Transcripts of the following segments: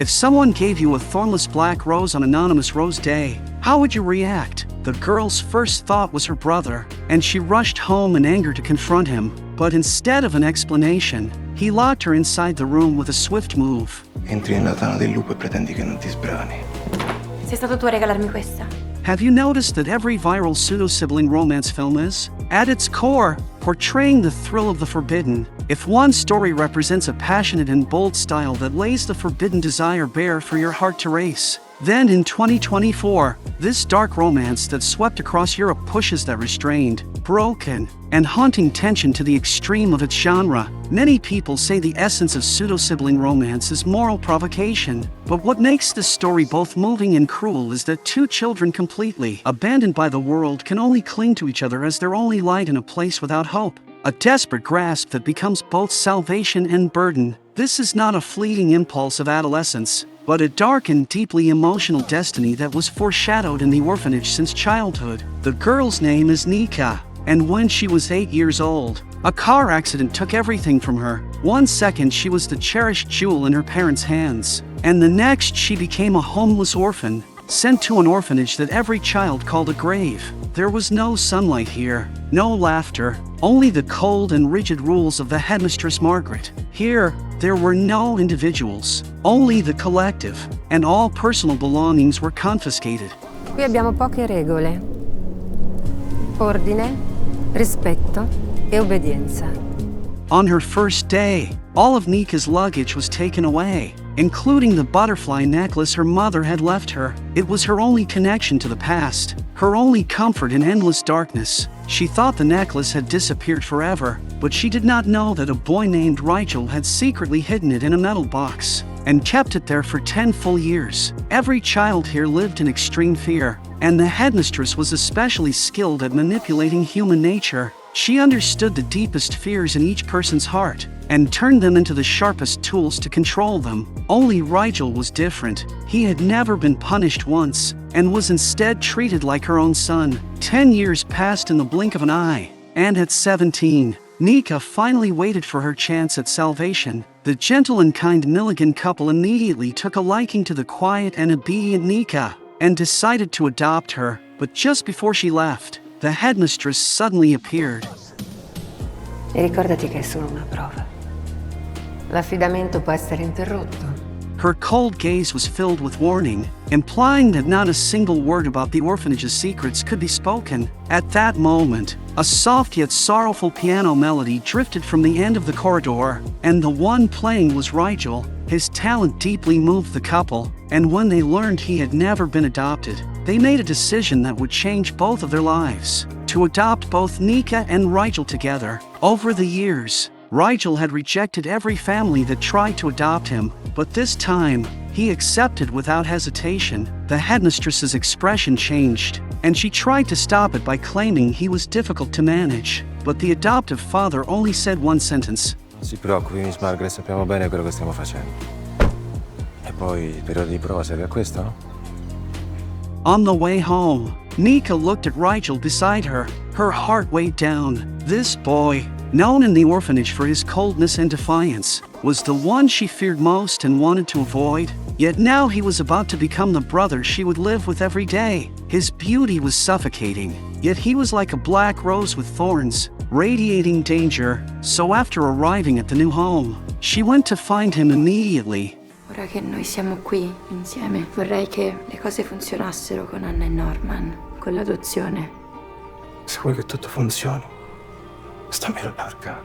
If someone gave you a thornless black rose on Anonymous Rose Day, how would you react? The girl's first thought was her brother, and she rushed home in anger to confront him. But instead of an explanation, he locked her inside the room with a swift move. Entri nella tana del lupo e pretendi che non ti sbrani. Sei stato tu a regalarmi questa? Have you noticed that every viral pseudo-sibling romance film is, at its core, portraying the thrill of the forbidden? If one story represents a passionate and bold style that lays the forbidden desire bare for your heart to race, then in 2024, this dark romance that swept across Europe pushes that restrained, broken, and haunting tension to the extreme of its genre. Many people say the essence of pseudo-sibling romance is moral provocation, but what makes this story both moving and cruel is that two children completely abandoned by the world can only cling to each other as their only light in a place without hope. A desperate grasp that becomes both salvation and burden. This is not a fleeting impulse of adolescence, but a dark and deeply emotional destiny that was foreshadowed in the orphanage since childhood. The girl's name is Nika, and when she was 8 years old, a car accident took everything from her. 1 second she was the cherished jewel in her parents' hands, and the next she became a homeless orphan, sent to an orphanage that every child called a grave. There was no sunlight here, no laughter, only the cold and rigid rules of the headmistress Margaret. Here, there were no individuals, only the collective, and all personal belongings were confiscated. Qui abbiamo poche regole. Ordine, rispetto e obbedienza. On her first day, all of Nika's luggage was taken away, including the butterfly necklace her mother had left her. It was her only connection to the past, her only comfort in endless darkness. She thought the necklace had disappeared forever, but she did not know that a boy named Rigel had secretly hidden it in a metal box and kept it there for 10 full years. Every child here lived in extreme fear, and the headmistress was especially skilled at manipulating human nature. She understood the deepest fears in each person's heart and turned them into the sharpest tools to control them. Only Rigel was different. He had never been punished once and was instead treated like her own son. 10 years passed in the blink of an eye, and at 17, Nika finally waited for her chance at salvation. The gentle and kind Milligan couple immediately took a liking to the quiet and obedient Nika and decided to adopt her, but just before she left, the headmistress suddenly appeared. E ricordati che è solo una prova. L'affidamento può essere interrotto. Her cold gaze was filled with warning, implying that not a single word about the orphanage's secrets could be spoken. At that moment, a soft yet sorrowful piano melody drifted from the end of the corridor, and the one playing was Rigel. His talent deeply moved the couple, and when they learned he had never been adopted, they made a decision that would change both of their lives: to adopt both Nika and Rigel together. Over the years, Rigel had rejected every family that tried to adopt him, but this time, he accepted without hesitation. The headmistress's expression changed, and she tried to stop it by claiming he was difficult to manage. But the adoptive father only said one sentence. Non si preoccupi, Miss Margaret, sappiamo bene quello che stiamo facendo. E poi il periodo di prova serve a questo? On the way home, Nika looked at Rigel beside her. Her heart weighed down. This boy, known in the orphanage for his coldness and defiance, was the one she feared most and wanted to avoid. Yet now he was about to become the brother she would live with every day. His beauty was suffocating, yet he was like a black rose with thorns, radiating danger. So after arriving at the new home, she went to find him immediately. Ora che noi siamo qui insieme, vorrei che le cose funzionassero con Anna e Norman, con l'adozione. Se vuoi che tutto funzioni, stammelo larga.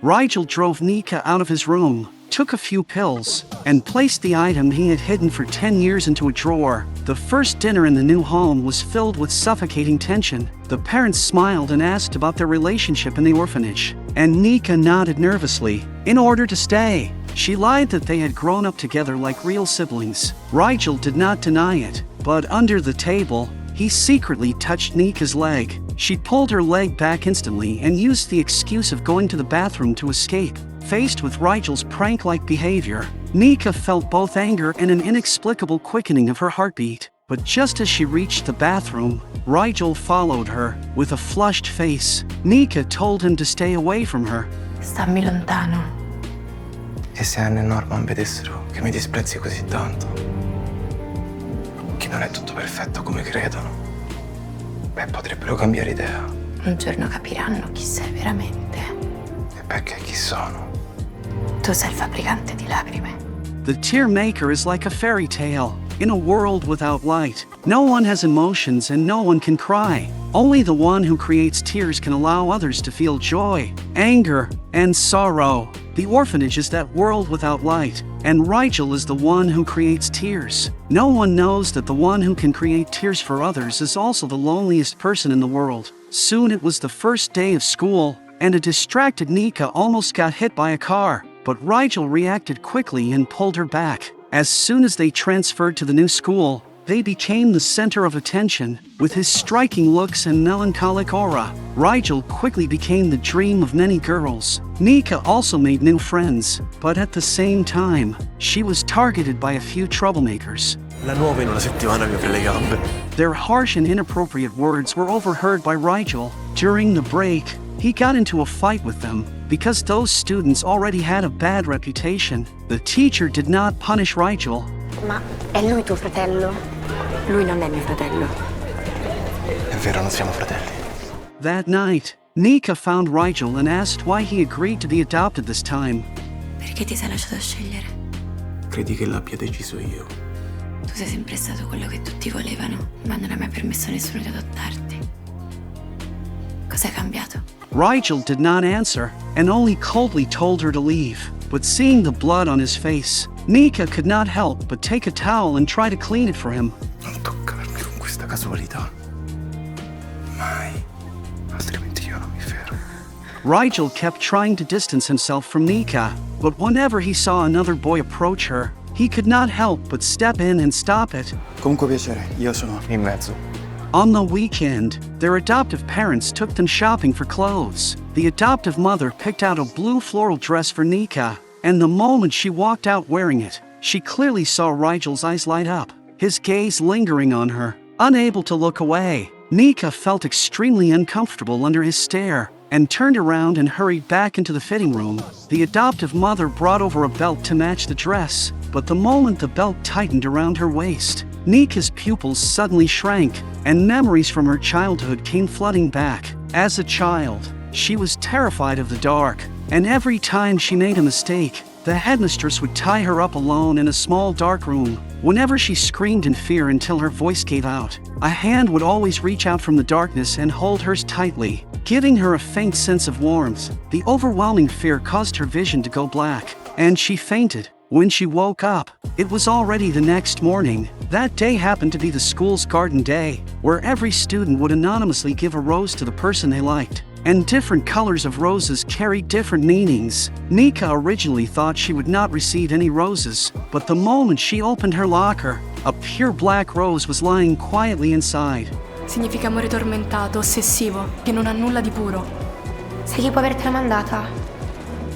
Rigel drove Nika out of his room, took a few pills, and placed the item he had hidden for 10 years into a drawer. The first dinner in the new home was filled with suffocating tension. The parents smiled and asked about their relationship in the orphanage, and Nika nodded nervously. In order to stay, she lied that they had grown up together like real siblings. Rigel did not deny it, but under the table, he secretly touched Nika's leg. She pulled her leg back instantly and used the excuse of going to the bathroom to escape. Faced with Rigel's prank-like behavior, Nika felt both anger and an inexplicable quickening of her heartbeat. But just as she reached the bathroom, Rigel followed her. With a flushed face, Nika told him to stay away from her. Stammi lontano. E se Anne e Norman vedessero che mi disprezzi così tanto, che non è tutto perfetto come credono, beh, potrebbero cambiare idea. Un giorno capiranno chi sei veramente. E perché chi sono? Tu sei il fabbricante di lacrime. The tear maker is like a fairy tale. In a world without light, no one has emotions and no one can cry. Only the one who creates tears can allow others to feel joy, anger, and sorrow. The orphanage is that world without light, and Rigel is the one who creates tears. No one knows that the one who can create tears for others is also the loneliest person in the world. Soon it was the first day of school, and a distracted Nika almost got hit by a car, but Rigel reacted quickly and pulled her back. As soon as they transferred to the new school, they became the center of attention. With his striking looks and melancholic aura, Rigel quickly became the dream of many girls. Nika also made new friends, but at the same time, she was targeted by a few troublemakers. La nuova in una settimana mi apre le gambe. Their harsh and inappropriate words were overheard by Rigel. During the break, he got into a fight with them. Because those students already had a bad reputation, the teacher did not punish Rigel. Ma è lui tuo fratello? Lui non è mio fratello. È vero, non siamo fratelli. That night, Nika found Rigel and asked why he agreed to be adopted this time. Perché ti sei lasciato scegliere? Credi che l'abbia deciso io? Tu sei sempre stato quello che tutti volevano, ma non hai mai permesso a nessuno di adottarti. Cos'è cambiato? Rigel did not answer, and only coldly told her to leave. But seeing the blood on his face, Nika could not help but take a towel and try to clean it for him. Non toccarmi con questa casualità. Mai. Altrimenti io non mi fermo. Rigel kept trying to distance himself from Nika, but whenever he saw another boy approach her, he could not help but step in and stop it. Comunque piacere, io sono in mezzo. On the weekend, their adoptive parents took them shopping for clothes. The adoptive mother picked out a blue floral dress for Nika, and the moment she walked out wearing it, she clearly saw Rigel's eyes light up, his gaze lingering on her. Unable to look away, Nika felt extremely uncomfortable under his stare, and turned around and hurried back into the fitting room. The adoptive mother brought over a belt to match the dress, but the moment the belt tightened around her waist, Nika's pupils suddenly shrank, and memories from her childhood came flooding back. As a child, she was terrified of the dark, and every time she made a mistake, the headmistress would tie her up alone in a small dark room. Whenever she screamed in fear until her voice gave out, a hand would always reach out from the darkness and hold hers tightly, giving her a faint sense of warmth. The overwhelming fear caused her vision to go black, and she fainted. When she woke up, it was already the next morning. That day happened to be the school's garden day, where every student would anonymously give a rose to the person they liked. And different colors of roses carried different meanings. Nika originally thought she would not receive any roses, but the moment she opened her locker, a pure black rose was lying quietly inside. Significa amore tormentato, ossessivo, che non ha nulla di puro. Sai chi può avertela mandata?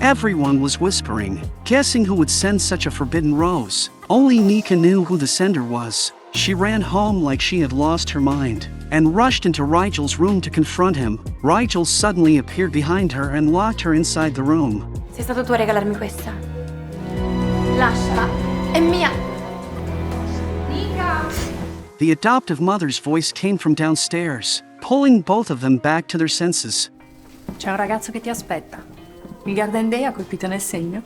Everyone was whispering, guessing who would send such a forbidden rose. Only Nika knew who the sender was. She ran home like she had lost her mind, and rushed into Rigel's room to confront him. Rigel suddenly appeared behind her and locked her inside the room. Sei stato tu a regalarmi questa. Lasciala, è mia. Nika! The adoptive mother's voice came from downstairs, pulling both of them back to their senses. C'è un ragazzo che ti aspetta. Il Garden Day ha colpito nel segno.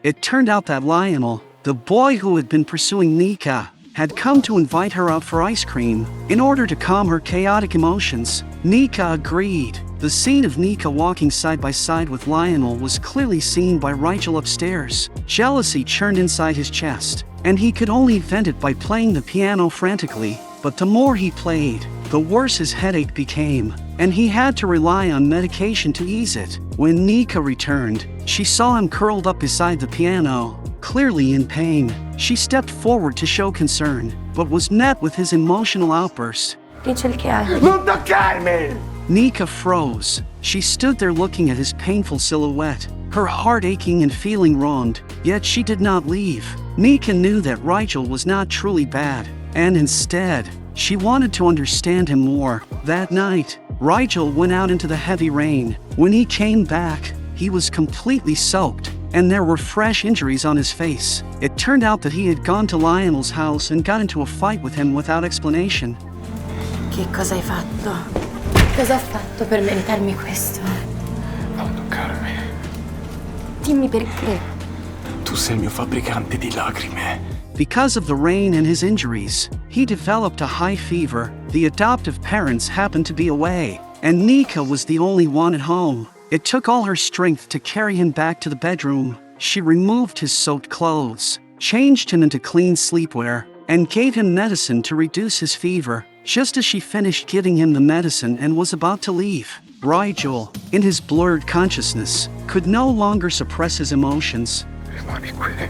It turned out that Lionel, the boy who had been pursuing Nika, had come to invite her out for ice cream. In order to calm her chaotic emotions, Nika agreed. The scene of Nika walking side by side with Lionel was clearly seen by Rigel upstairs. Jealousy churned inside his chest, and he could only vent it by playing the piano frantically. But the more he played, the worse his headache became, and he had to rely on medication to ease it. When Nika returned, she saw him curled up beside the piano, clearly in pain. She stepped forward to show concern, but was met with his emotional outburst. Dice il che hai. Non toccarmi! Nika froze. She stood there looking at his painful silhouette, her heart aching and feeling wronged, yet she did not leave. Nika knew that Rigel was not truly bad, and instead, she wanted to understand him more. That night, Rigel went out into the heavy rain. When he came back, he was completely soaked. and there were fresh injuries on his face. It turned out that he had gone to Lionel's house and got into a fight with him without explanation. Che cosa hai fatto? Cosa ho fatto per meritarmi questo? Non toccarmi. Dimmi perché. Tu sei il mio fabbricante di lacrime. Because of the rain and his injuries, he developed a high fever. The adoptive parents happened to be away, and Nika was the only one at home. It took all her strength to carry him back to the bedroom. She removed his soaked clothes, changed him into clean sleepwear, and gave him medicine to reduce his fever. Just as she finished giving him the medicine and was about to leave, Rigel, in his blurred consciousness, could no longer suppress his emotions. Rimani qui.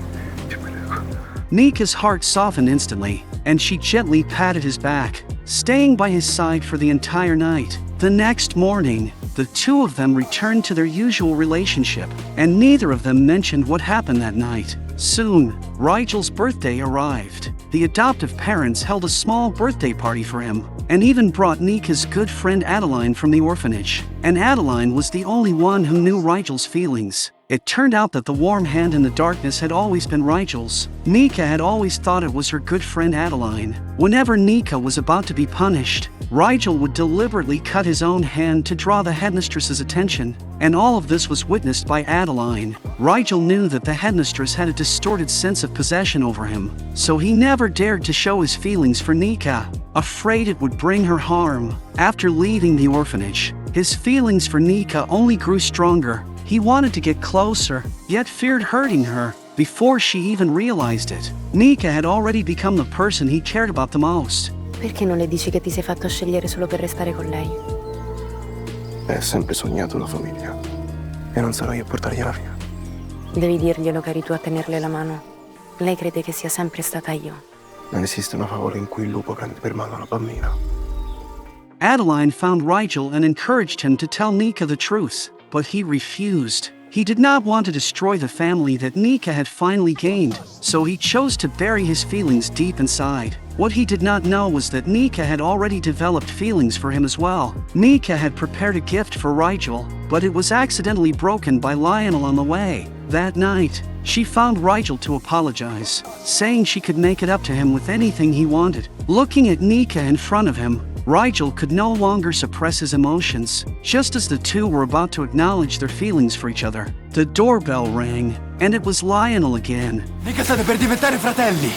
Ti prego. Nika's heart softened instantly, and she gently patted his back, staying by his side for the entire night. The next morning, the two of them returned to their usual relationship, and neither of them mentioned what happened that night. Soon, Rigel's birthday arrived. The adoptive parents held a small birthday party for him, and even brought Nika's good friend Adeline from the orphanage. And Adeline was the only one who knew Rigel's feelings. It turned out that the warm hand in the darkness had always been Rigel's. Nika had always thought it was her good friend Adeline. Whenever Nika was about to be punished, Rigel would deliberately cut his own hand to draw the headmistress's attention, and all of this was witnessed by Adeline. Rigel knew that the headmistress had a distorted sense of possession over him, so he never dared to show his feelings for Nika, afraid it would bring her harm. After leaving the orphanage, his feelings for Nika only grew stronger. He wanted to get closer, yet feared hurting her. Before she even realized it, Nika had already become the person he cared about the most. Perché non le dici che ti sei fatto scegliere solo per restare con lei? Lei ha sempre sognato una famiglia. E non sarò io a portargliela via. Devi dirglielo che eri tu a tenerle la mano. Lei crede che sia sempre stata io. Non esiste una favola in cui il lupo prende per mano una bambina. Adeline found Rigel and encouraged him to tell Nika the truth, but he refused. He did not want to destroy the family that Nika had finally gained, so he chose to bury his feelings deep inside. What he did not know was that Nika had already developed feelings for him as well. Nika had prepared a gift for Rigel, but it was accidentally broken by Lionel on the way. That night, she found Rigel to apologize, saying she could make it up to him with anything he wanted. Looking at Nika in front of him, Rigel could no longer suppress his emotions. Just as the two were about to acknowledge their feelings for each other, the doorbell rang, and it was Lionel again. Mica state per diventare fratelli!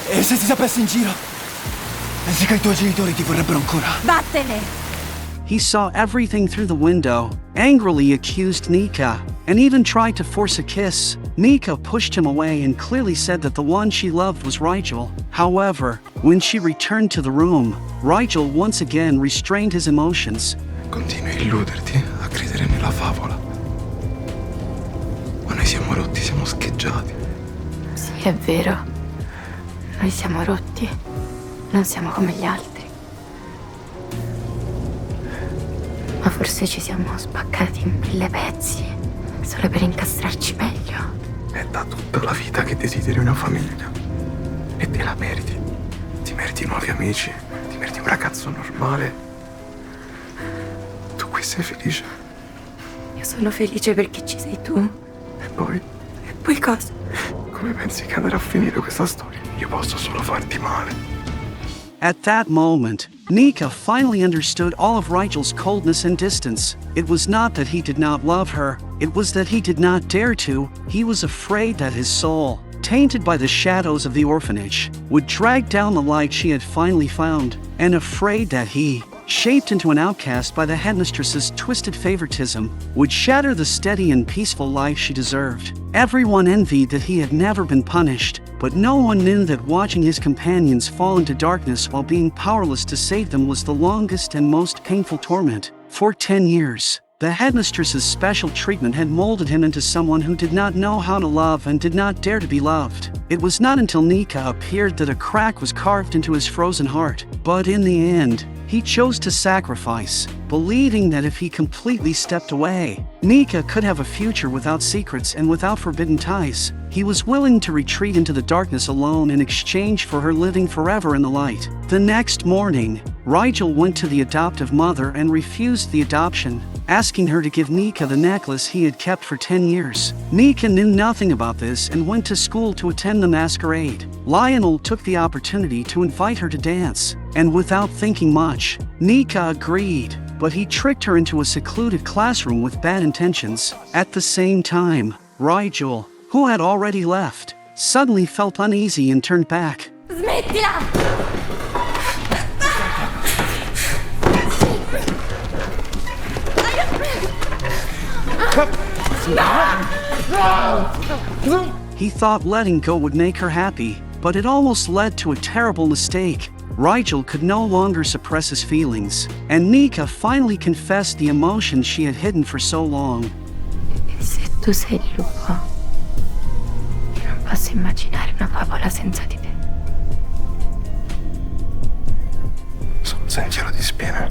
E se si sapesse in giro? Pensi che i tuoi genitori ti vorrebbero ancora? Vattene! He saw everything through the window, angrily accused Nika, and even tried to force a kiss. Nika pushed him away and clearly said that the one she loved was Rigel. However, when she returned to the room, Rigel once again restrained his emotions. Continui a illuderti, a credere nella favola. Ma noi siamo rotti, siamo scheggiati. Sì, è vero. Noi siamo rotti. Non siamo come gli altri. Ma forse ci siamo spaccati in 1000 pezzi, solo per incastrarci meglio. È da tutta la vita che desideri una famiglia. E te la meriti. Ti meriti nuovi amici, ti meriti un ragazzo normale. Tu qui sei felice. Io sono felice perché ci sei tu. E poi? E poi cosa? Come pensi che andrà a finire questa storia? Io posso solo farti male. At that moment, Nika finally understood all of Rigel's coldness and distance. It was not that he did not love her, it was that he did not dare to. He was afraid that his soul, tainted by the shadows of the orphanage, would drag down the light she had finally found, and afraid that he, shaped into an outcast by the headmistress's twisted favoritism, would shatter the steady and peaceful life she deserved. Everyone envied that he had never been punished, but no one knew that watching his companions fall into darkness while being powerless to save them was the longest and most painful torment. For 10 years, the headmistress's special treatment had molded him into someone who did not know how to love and did not dare to be loved. It was not until Nika appeared that a crack was carved into his frozen heart. But in the end, he chose to sacrifice, believing that if he completely stepped away, Nika could have a future without secrets and without forbidden ties. He was willing to retreat into the darkness alone in exchange for her living forever in the light. The next morning, Rigel went to the adoptive mother and refused the adoption. asking her to give Nika the necklace he had kept for 10 years. Nika knew nothing about this and went to school to attend the masquerade. Lionel took the opportunity to invite her to dance, and without thinking much, Nika agreed, but he tricked her into a secluded classroom with bad intentions. At the same time, Rigel, who had already left, suddenly felt uneasy and turned back. Smettila! He thought letting go would make her happy, but it almost led to a terrible mistake. Rigel could no longer suppress his feelings, and Nika finally confessed the emotions she had hidden for so long. Se tu sei il lupo, io non posso immaginare una favola senza di te. Sono un sentiero di spine.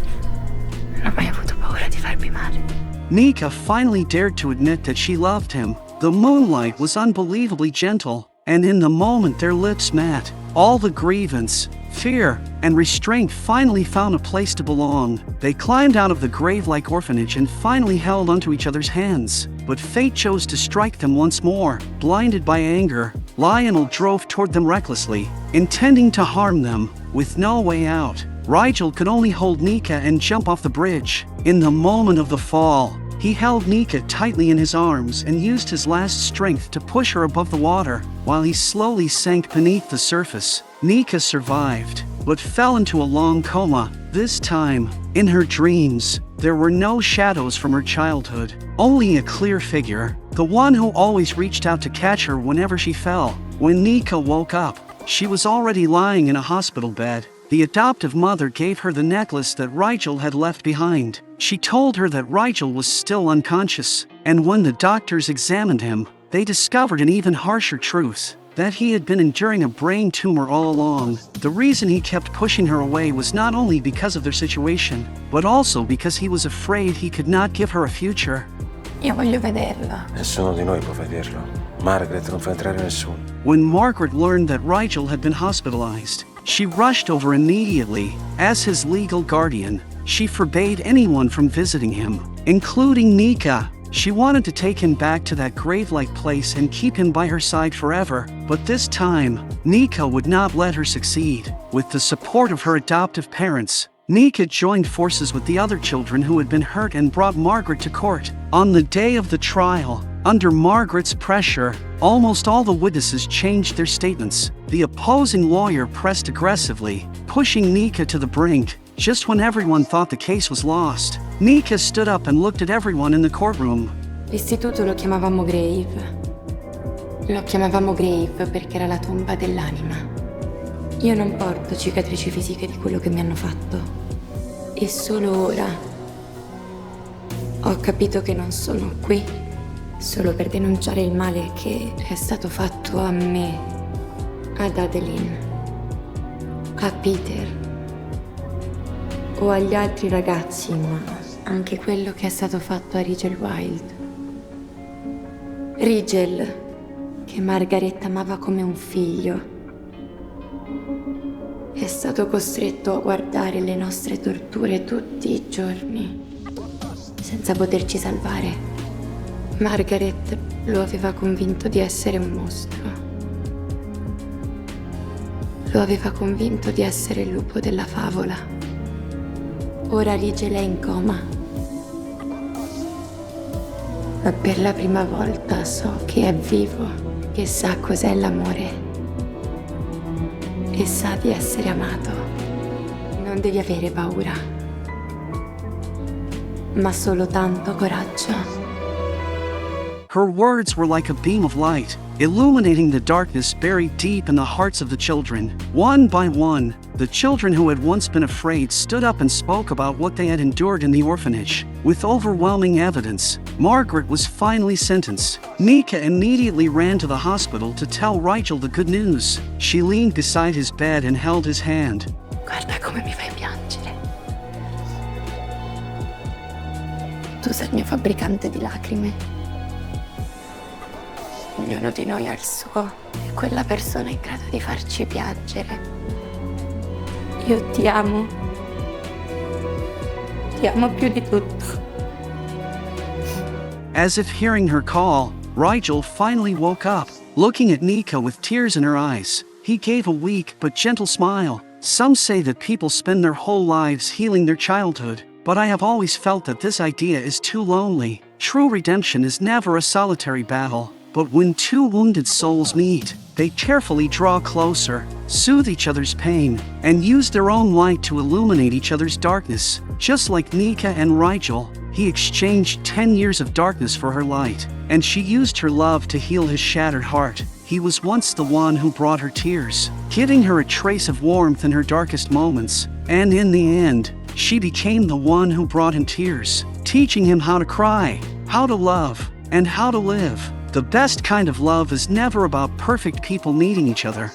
Non ho mai avuto paura di farmi male. Nika finally dared to admit that she loved him. The moonlight was unbelievably gentle, and in the moment their lips met, all the grievance, fear, and restraint finally found a place to belong. They climbed out of the grave-like orphanage and finally held onto each other's hands. But fate chose to strike them once more. Blinded by anger, Lionel drove toward them recklessly, intending to harm them. With no way out, Rigel could only hold Nika and jump off the bridge. In the moment of the fall, he held Nika tightly in his arms and used his last strength to push her above the water. While he slowly sank beneath the surface, Nika survived, but fell into a long coma. This time, in her dreams, there were no shadows from her childhood, only a clear figure, the one who always reached out to catch her whenever she fell. When Nika woke up, she was already lying in a hospital bed. The adoptive mother gave her the necklace that Rigel had left behind. She told her that Rigel was still unconscious, and when the doctors examined him, they discovered an even harsher truth, that he had been enduring a brain tumor all along. The reason he kept pushing her away was not only because of their situation, but also because he was afraid he could not give her a future. Io voglio vederla. Nessuno di noi può vederlo. Margaret non fa entrare nessuno. When Margaret learned that Rigel had been hospitalized, she rushed over immediately. As his legal guardian, she forbade anyone from visiting him, including Nika. She wanted to take him back to that grave-like place and keep him by her side forever, but this time, Nika would not let her succeed. With the support of her adoptive parents, Nika joined forces with the other children who had been hurt and brought Margaret to court. On the day of the trial, under Margaret's pressure, almost all the witnesses changed their statements. The opposing lawyer pressed aggressively, pushing Nika to the brink. Just when everyone thought the case was lost, Nika stood up and looked at everyone in the courtroom. L'istituto lo chiamavamo Grave. Lo chiamavamo Grave perché era la tomba dell'anima. Io non porto cicatrici fisiche di quello che mi hanno fatto. E solo ora ho capito che non sono qui solo per denunciare il male che è stato fatto a me, ad Adeline, a Peter o agli altri ragazzi, ma anche quello che è stato fatto a Rigel Wild. Rigel, che Margaret amava come un figlio, è stato costretto a guardare le nostre torture tutti i giorni, senza poterci salvare. Margaret lo aveva convinto di essere un mostro. Lo aveva convinto di essere il lupo della favola. Ora Rigel è in coma. Ma per la prima volta so che è vivo, che sa cos'è l'amore e sa di essere amato. Non devi avere paura, ma solo tanto coraggio. Her words were like a beam of light, illuminating the darkness buried deep in the hearts of the children. One by one, the children who had once been afraid stood up and spoke about what they had endured in the orphanage. With overwhelming evidence, Margaret was finally sentenced. Nika immediately ran to the hospital to tell Rigel the good news. She leaned beside his bed and held his hand. Guarda come mi fai piangere. Tu sei il mio fabbricante di lacrime. Ognuno di noi ha il suo e quella persona in grado di farci piangere. Io ti amo più di tutto. As if hearing her call, Rigel finally woke up, looking at Nika with tears in her eyes. He gave a weak but gentle smile. Some say that people spend their whole lives healing their childhood, but I have always felt that this idea is too lonely. True redemption is never a solitary battle, but when two wounded souls meet, they carefully draw closer, soothe each other's pain, and use their own light to illuminate each other's darkness. Just like Nika and Rigel, he exchanged 10 years of darkness for her light, and she used her love to heal his shattered heart. He was once the one who brought her tears, giving her a trace of warmth in her darkest moments, and in the end, she became the one who brought him tears, teaching him how to cry, how to love, and how to live. The best kind of love is never about perfect people meeting each other.